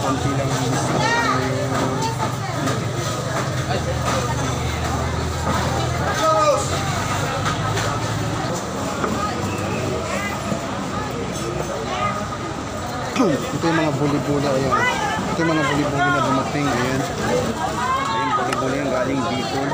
konti lang ang ito yung mga buli-buli, ayan. Ito yung mga buli-buli na dumating, ayan. Ayan, buli-buli yung galing Bicol.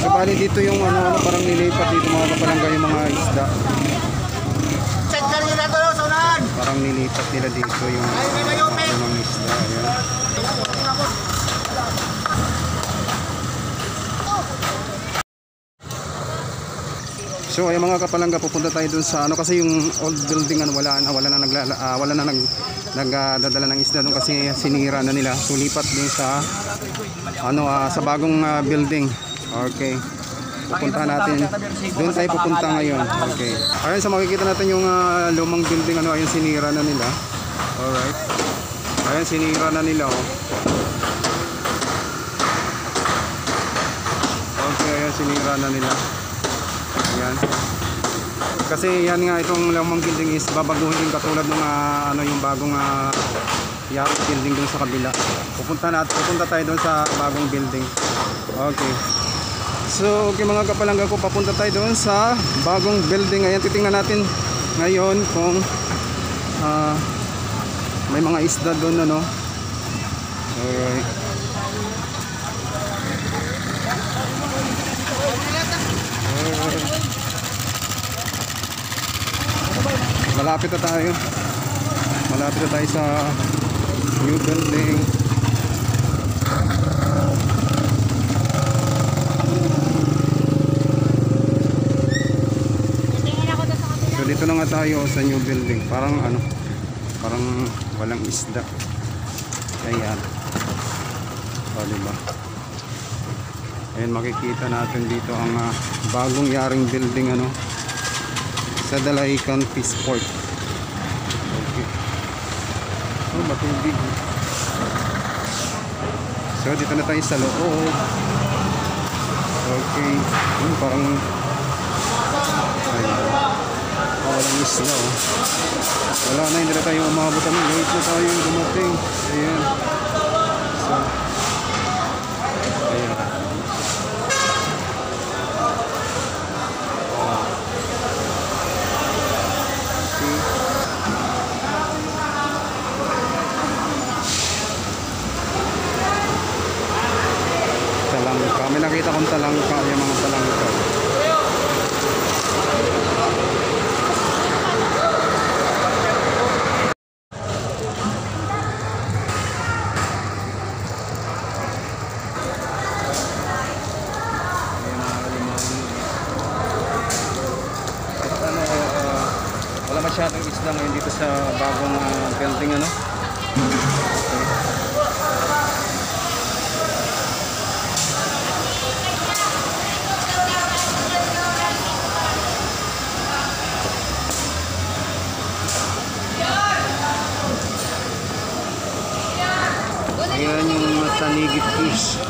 So bali dito yung ano, parang nilipat dito mga kapalangga yung mga isda. Parang nilipat nila dito yung mga isda. Ayan. So ay mga kapalangga, pupunta tayo dun sa ano kasi yung old building ano, wala na nagdadala ng isda doon kasi sinira na nila. So lipat din sa ano sa bagong building. Okay. Pupunta natin. Doon tayo pupunta ngayon. Okay. Ayun, sa makikita natin yung lumang building ano, ayun sinira na nila. Alright. Ayun sinira na nila oh. Okay, ayun sinira na nila. Ayan. Kasi yan nga itong lumang building is babaguhin din katulad ng ano yung bagong building dun sa kabila. Pupunta tayo dun sa bagong building. Okay. So okay mga kapalangga ko, papunta tayo doon sa bagong building. Ayan, titingnan natin ngayon kung may mga isda doon ano. Alright. Malapit na tayo. Malapit na tayo sa new building. So dito na nga tayo sa new building. Parang ano, parang walang isda. Ayan. O diba? Ayan, makikita natin dito ang bagong yaring building ano, sa Dalaican Peaceport. Okay. Oh, matubig. So dito na tayo sa loob. Okay. Parang ayan. Walang isla oh. Wala na, hindi na tayo umabot. Late na tayo yung dumating. Ayan. So ayan. Okay. Talangka. May nakita kong talangka. Yung mga talangka. Masyadong isda ngayon dito sa bagong building ano. Okay. Ayan yung tanigit fish.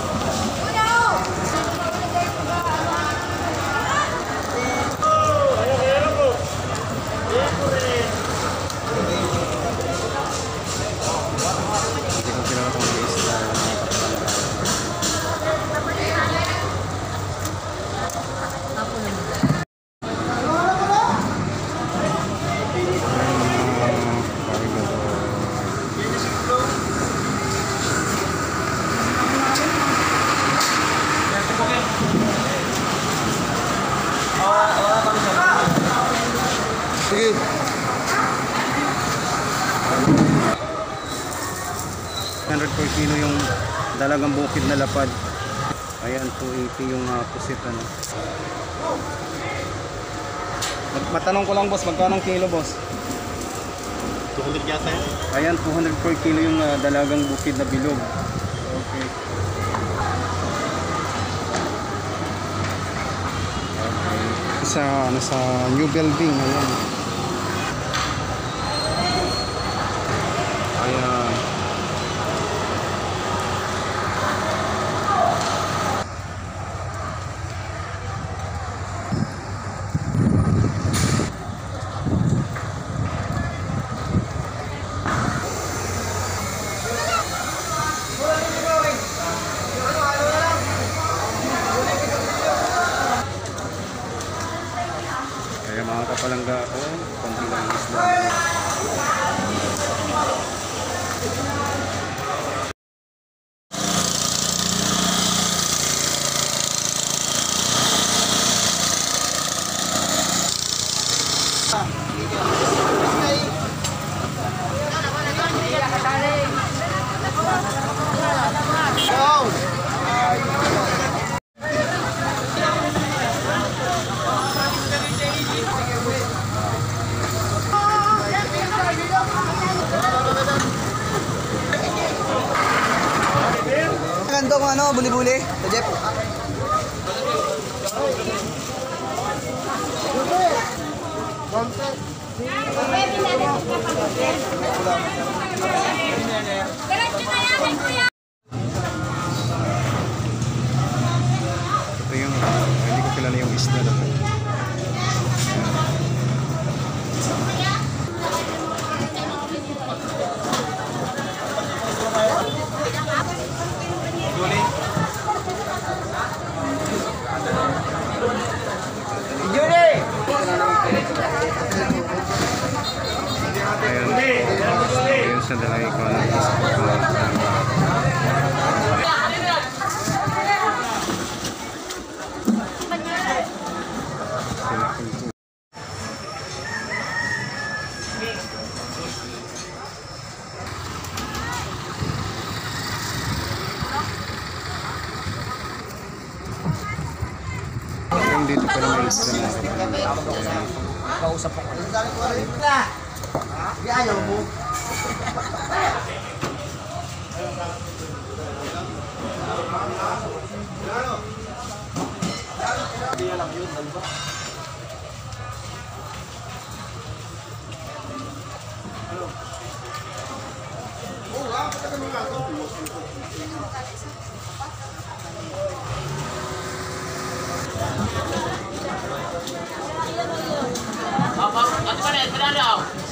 Sige. 100 per kilo yung dalagang bukid na lapad. Ayan, 280 yung pusit ano. Matanong ko lang boss, magkano kilo boss? 200 yata yan. Ayan, 200 per kilo yung dalagang bukid na bilog. Okay. Okay. Sa new building, ayan. Kaya mga kapalangga ko, konti lang ang isda. Gandong ano, buli-buli. Jeff. Ito yung, hindi ko kilala yung isda na to. Ayun sa dalay ko ng isda. Hanggang dito pala may isda mga kapalangga. Kausap ko. Ayaw mo. Apa? Ano ba na?